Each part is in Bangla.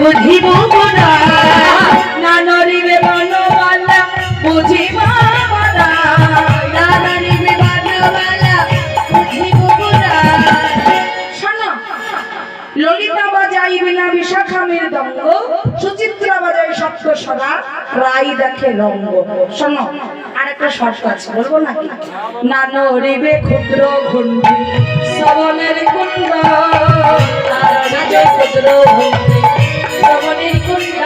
বুঝিব না না নরিবে বনবালা বুঝিব না না নরিবে বনবালা বুঝিব না। শোনো, ললিতা বাজাই বিনা বিশাখা মৃদঙ্গ, সুচিত্রা বাজাই সপ্তস্বরা, রাই দেখে রঙ্গ। শোনো, আর একটা শর্ত আছে, বলবো নাকি? না নরিবে ক্ষুদ্র ঘুণ্টি শ্রবণের কুণ্ড, ক্ষুদ্র ঘুণ্টি শ্রবণের কুণ্ড।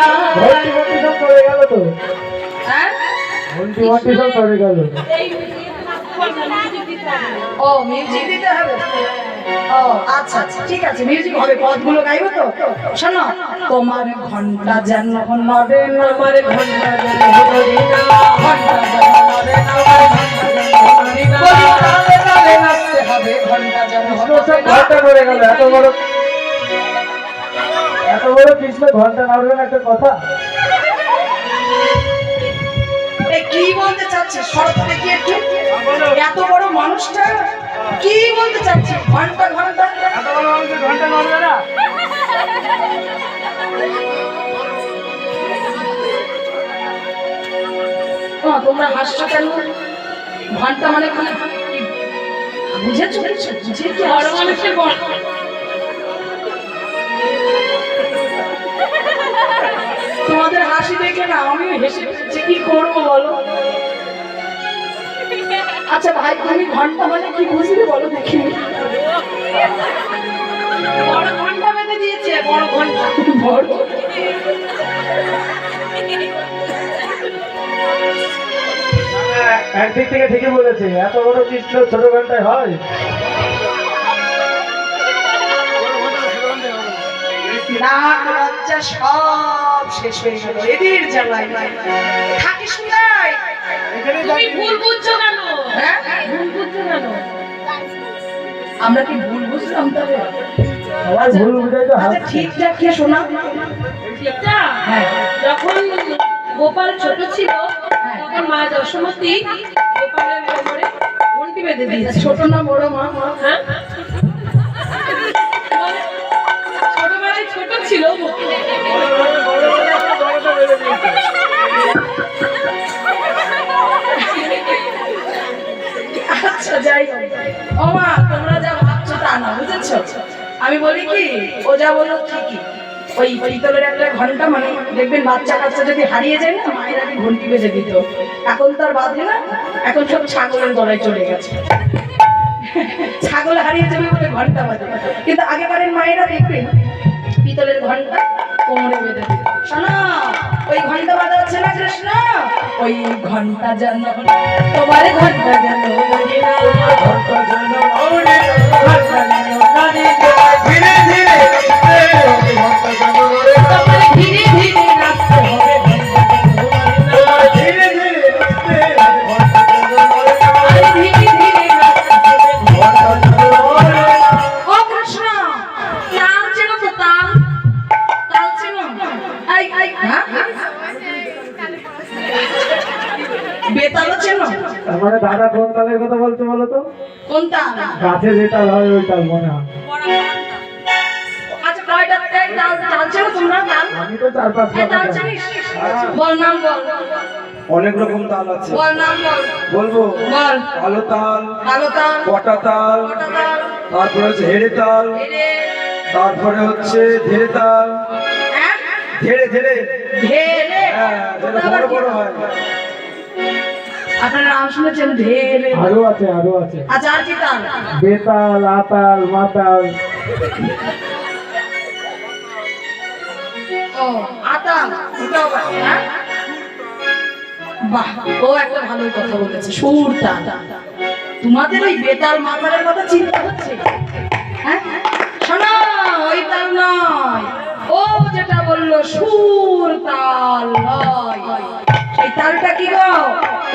ও মিউজিক দিতে হবে। ও আচ্ছা আচ্ছা, ঠিক আছে, মিউজিক হবে, পদগুলো গাইবো তো। শোনো, তোমার ঘন্টা যেন নড়ে না, আমার ঘন্টা যেন নড়ে না, ঘন্টা যেন নড়ে না, আমার ঘন্টা যেন নড়ে না, নাচতে হবে ঘন্টা যেন ঘন্টা নড়ে গেল। এত বড় কৃষ্ণ ঘন্টা নড়বে না, একটা কথা। কি বলতে চাচ্ছে? শর্তটা কি একটু? এত বড় মানুষটা কি বলতে চাচ্ছে? ঘন্টা ঘন্টা এত বড় মানুষের ঘন্টা নড়বে না। তোমরা হাসছো কেন? ঘন্টা মানে বুঝেছো? বুঝে কি বড় মানুষের বড়। তোমাদের হাসি দেখে না আমিও হেসে ফেলছি, কি করবো বলো? আচ্ছা ভাই, তুমি ঘন্টা মানে কি বুঝলে বলো দেখি? বড় ঘন্টা বেঁধে দিয়েছে, বড় ঘন্টা। বড় একদিক থেকে ঠিকই বলেছে, এত বড় কৃষ্ণ ছোট ঘন্টায় হয়? নাক লজ্জা সব শেষ হয়ে গেল এদের জ্বালায়। থাকিস নাই, তুমি ভুল বুঝছো কেন? হ্যাঁ, ভুল বুঝছো কেন? আমরা কি ভুল বুঝলাম তবে? সবাই ভুল বুঝাই তো। আচ্ছা ঠিকঠাক কে শোনা? ঠিকঠাক? হ্যাঁ, যখন গোপাল ছোট ছিল তখন মা যশোমতী গোপালের কোমরে ঘন্টি বেঁধে দিয়েছে। ছোট না বড় মা? হ্যাঁ, ছোটবেলায় ছোট ছিল। আচ্ছা যাই হোক, ও মা, তোমরা যা ভাবছো তা না, বুঝেছো? আমি বলি কি, ও যা বললো ঠিকই। ওই পিতলের একটা ঘন্টা, মানে দেখবেন বাচ্চা কাচ্চা যদি হারিয়ে যায় না, মায়ের আগে ঘন্টি বেজে দিত। এখন তো আর বাঁধে না, এখন সব ছাগলের গলায় চলে গেছে। ছাগল হারিয়ে যাবে বলে ঘন্টা বাজে, কিন্তু আগেকারের মায়েরা দেখবেন পিতলের ঘন্টা কোমরে বেঁধে দিত। শোনো, ওই ঘন্টা বাজা হচ্ছে না কৃষ্ণ, ওই ঘন্টা যেন তোমার ঘন্টা যেন বাজে না, ঘন্টা যেন নড়ে না, ঘন্টা যেন বাজে না, ধীরে ধীরে নাচতে হবে, ঘন্টা যেন নড়ে না, তোমার ধীরে ধীরে নাচতে হবে, তোমার ধীরে ধীরে নাচতে হবে, ঘন্টা যেন নড়ে না, আর ধীরে ধীরে নাচতে হবে। ঘন্টা যেন নড়ে না। ও কৃষ্ণ, তাল চেনো তো? তাল, তাল চেনো? হ্যাঁ? বেতালও চেনো? তার মানে দাদা কোন তালের কথা বলতে বলো তো? কোন তাল? গাছে যে তাল হয় ওই তাল মনে হয়। আচ্ছা কয়টা তাল? তাল চেনো তোমরা? তাল, আমি তো 4-5 এই তাল রকম জানি। চিনিস? বল নাম বল, অনেক রকম তাল আছে, বল নাম বল, বলবো? বল। কালো তাল, কালো তাল, পটা তাল, মোটা তাল, তারপরে হচ্ছে হেড়ে তাল, ধীরে, তারপরে হচ্ছে ধেড়ে তাল, হ্যাঁ ধেড়ে ধেড়ে, ধীরে। হ্যাঁ যেটা বড় বড় হয়। আপনারা নাম শুনেছেন ধীরে? আরো আছে, আরো আছে। আচ্ছা আর কি তাল? বেতাল, আতাল, মাতাল। ও আতাল, ওটাও বাহ, হ্যাঁ? বাহ, ও একটা ভালো কথা বলেছে, সুর তাল। তোমাদের ওই বেতাল মাতালের কথা চিন্তা হচ্ছে? হ্যাঁ, শোনো, ওই তাল নয়, ও যেটা বললো সুর তাল নয়, সেই তালটা কি গো?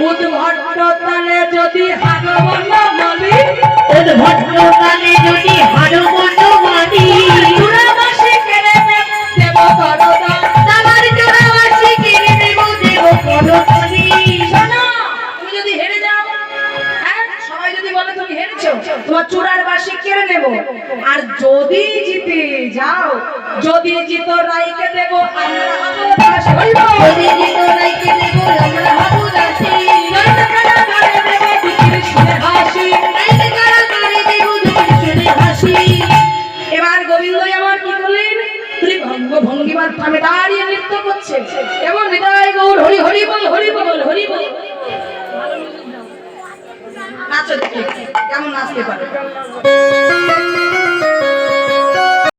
উদ্ভট্ট তালে যদি হারব না বলি, উদ্ভট্ট তালে যদি হারব না বলি, চূড়াবাসী কেড়ে দেব করদা, তামার চূড়াবাসী কেড়ে দেব করদনি। শোনো, তুমি যদি হেরে যাও, হ্যাঁ, সবাই যদি বলে তুমি হেরেছো, তোমার চূড়ার বাসী দাসী কেড়ে নেব। আর যদি জিতে যাও, যদি জিত রাইকে দেব আমরা হব দাস হইব। যদি জিত রাইকে দেব আমরা হব দাসী। নইলে কারাগারে দেব দুঃখের সুরে হাসি। নইলে কারাগারে দেব দুঃখের সুরে হাসি। এবার গোবিন্দ আমার কি করলেন, তিনি ভঙ্গিমার থামে দাঁড়িয়ে নৃত্য করছে, এমন হৃদয় গৌর হরি হরি বল হরি বল